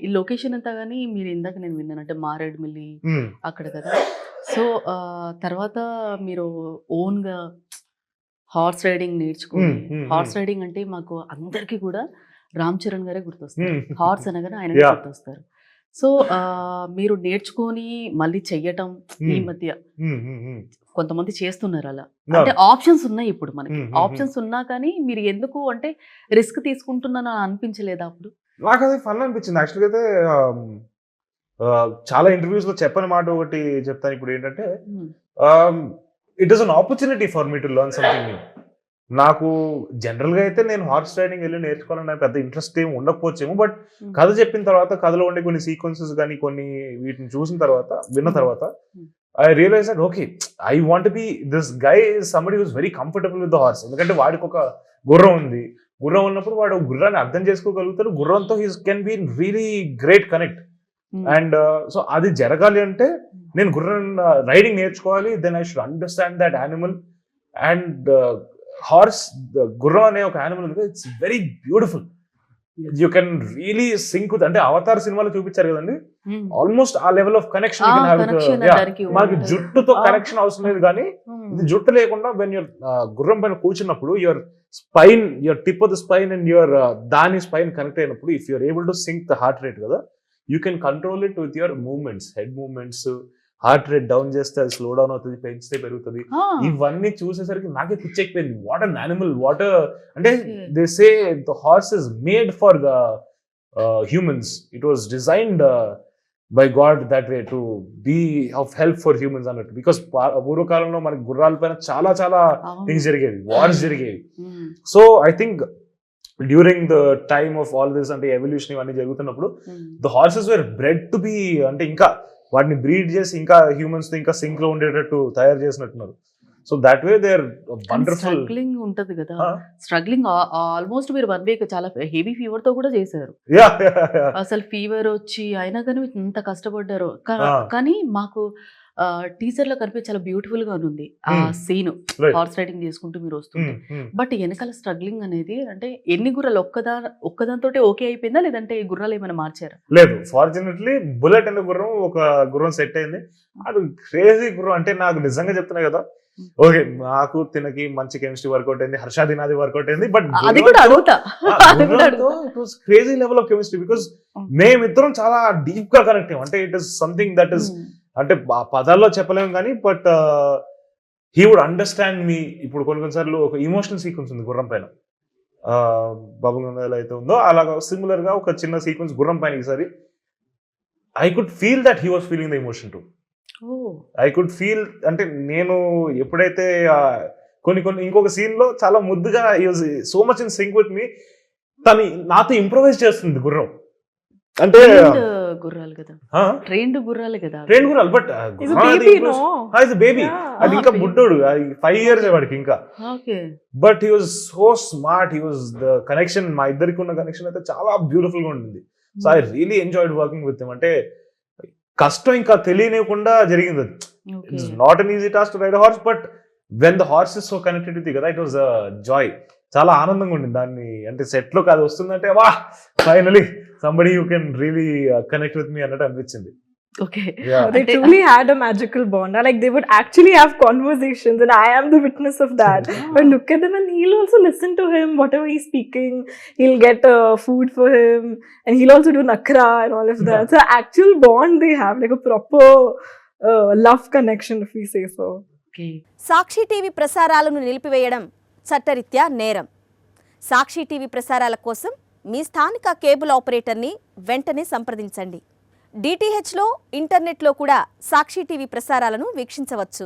ఈ లొకేషన్ అంతా గానీ మీరు ఇందాక నేను విన్నాను అంటే మారేడుమిల్లి అక్కడ కదా. సో తర్వాత మీరు ఓన్‌గా హార్స్ రైడింగ్ నేర్చుకొని హార్స్ రైడింగ్ అంటే మాకు అందరికీ కూడా రామ్ చరణ్ గారే గుర్తొస్తారు. హార్స్ అనగానే ఆయననే Yeah. గుర్తొస్తారు. సో మీరు నేర్చుకొని మళ్ళీ చెయ్యటం ఈ మధ్య కొంతమంది చేస్తున్నారు అలా. అంటే ఆప్షన్స్ ఉన్నాయి ఇప్పుడు మనకి. ఆప్షన్స్ ఉన్నా కానీ మీరు ఎందుకు అంటే రిస్క్ తీసుకుంటున్నాను అని అనిపించలేదా అప్పుడు? నాకు అది ఫన్ అనిపించింది యాక్చువల్గా అయితే. చాలా ఇంటర్వ్యూస్ లో చెప్పని మాట ఒకటి చెప్తాను ఇప్పుడు ఏంటంటే, it is an opportunity for me to learn something new. నాకు జనరల్గా అయితే నేను హార్స్ రైడింగ్ వెళ్ళి నేర్చుకోవాలని పెద్ద ఇంట్రెస్ట్ ఏమి ఉండకపోవచ్చేమో, బట్ కథ చెప్పిన తర్వాత కథలో ఉండే కొన్ని సీక్వెన్సెస్ కానీ కొన్ని వీటిని చూసిన తర్వాత విన్న తర్వాత I realise that okay, I want be this guy somebody who's very comfortable with the horse. ఎందుకంటే వాడికి ఒక గుర్రం ఉంది, గుర్రం ఉన్నప్పుడు వాడు గుర్రాన్ని అర్థం చేసుకోగలుగుతాడు, గుర్రంతో he can be really great connect. And so అది జరగాలి అంటే నేను గుర్రం రైడింగ్ నేర్చుకోవాలి, then I should understand that animal. And horse, గుర్రం అనే ఒక యానిమల్ ఉంది, it's very beautiful. You can really sync with, అంటే అవతార్ సినిమాలో చూపించారు కదండి, ఆల్మోస్ట్ ఆ లెవెల్ ఆఫ్ కనెక్షన్ మనకి జుట్టుతో కనెక్షన్ అవసరం లేదు, కానీ ఇది జుట్టు లేకుండా వెన్ యువర్ గుర్రం పైన కూర్చున్నప్పుడు your spine, your tip of the spine and your దాని స్పైన్ కనెక్ట్ అయినప్పుడు if you're able to sync the heart rate కదా, you can control it with your movements, head movements. Heart rate down చేస్తే అది slow down అవుతుంది, పెంచితే పెరుగుతుంది. ఇవన్నీ చూసేసరికి నాకే పిచ్చెక్కిపోయింది. వాట్ అన్ యానిమల్, వాట్ అంటే they say the horse is made for the humans, it was designed by God that way to be of help for humans అన్నట్టు. బికాస్ పూర్వకాలంలో మనకి గుర్రాల పైన చాలా చాలా థింగ్స్ జరిగేవి, వార్స్ జరిగేవి. So I think during the time of all this, అంటే ఎవల్యూషన్ ఇవన్నీ జరుగుతున్నప్పుడు the horses were bred to be, అంటే ఇంకా వాటిని బ్రీడ్ చేసి ఇంకా హ్యూమన్స్ తో ఇంకా సింక్ లో ఉండేటట్టు తయారు చేసినట్టున్నారు. So that way they are wonderful. Struggling ఉంటది కదా, స్ట్రగ్లింగ్ ఆల్మోస్ట్ మీరు 1 వీక్ చాలా హెవీ ఫీవర్ తో కూడా చేశారు. అసలు ఫీవర్ వచ్చి అయినా కానీ ఇంత కష్టపడ్డారు. కానీ మాకు టీజర్ లో కనిపి చాలా బ్యూటిఫుల్ గా ఉంది ఆ సీన్, హార్స్ రైడింగ్ చేసుకుంటూ మీరు వస్తుంది. బట్ వెనకాల స్ట్రగ్లింగ్ అనేది, అంటే ఎన్ని గుర్రాలు ఒక్కదాంతో ఓకే అయిపోయిందా, లేదంటే ఈ గుర్రాలు ఏమైనా మార్చారా? లేదు, ఫార్చునేట్లీ బుల్లెట్ అనే గుర్రం, ఒక గుర్రం సెట్ అయింది. అది క్రేజీ గుర్రం. అంటే నాకు నిజంగా చెప్తున్నా కదా, ఓకే నాకు తినకి మంచి కెమిస్ట్రీ వర్కౌట్ అయింది, హర్షాదినాది వర్కౌట్ అయింది, బట్ అది కూడా అడుగుతా, crazy level of chemistry. Because మేమిద్దరం చాలా డీప్ గా కనెక్ట్ అయ్యాం. అంటే it is something that is, అంటే పదాల్లో చెప్పలేము కానీ, బట్ హీ వుడ్ అండర్స్టాండ్ మీ. ఇప్పుడు కొన్నిసార్లు ఒక ఇమోషనల్ సీక్వెన్స్ ఉంది గుర్రం పైన, బాబు గంగాలో అయితే ఉందో అలాగా సిమిలర్ గా ఒక చిన్న సీక్వెన్స్ గుర్రం పైన. ఈసారి I could feel that he was feeling the emotion too. I could feel, అంటే నేను ఎప్పుడైతే కొన్ని ఇంకొక సీన్ లో చాలా ముద్దుగా so much in sync with me, తను నాతో ఇంప్రూవైజ్ చేస్తుంది గుర్రం. అంటే గుర్రాలు కదా, ట్రైన్డ్ గుర్రాలు కదా, ట్రైన్ గుర్రాలు. బట్ బేబీ, అది ఇంకా బుడ్డోడు, 5 years వాడికి ఇంకా. But he was so smart, he was the connection, మా ఇద్దరికి ఉన్న కనెక్షన్ అయితే చాలా బ్యూటిఫుల్ గా ఉంటుంది. So I really enjoyed working with him. అంటే కష్టం ఇంకా తెలియనివ్వకుండా జరిగింది అది. It's not an easy task to ride horse, but when the horse is so connected with కదా, ఇట్ వాజ్ జాయ్. చాలా ఆనందంగా ఉండింది దాన్ని. అంటే సెట్ లో కాదు వస్తుందంటే వా finally somebody who can really connect with me అన్నట్టు అనిపించింది. Okay. Yeah. They truly had a magical bond. Like they would actually have conversations, and I am the witness of that. But look at them, and he'll also listen to him, whatever he's speaking. He'll get food for him, and he'll also do nakra and all of that. So actual bond they have, like a proper love connection, if we say so. Okay. Sakshi TV ప్రసారాలను నిలిపివేయడం చట్టరీత్యా నేరం. సాక్షి TV ప్రసారాల కోసం మీ స్థానిక cable ఆపరేటర్ని వెంటనే సంప్రదించండి. డిటిహెచ్లో, ఇంటర్నెట్లో కూడా సాక్షి టీవీ ప్రసారాలను వీక్షించవచ్చు.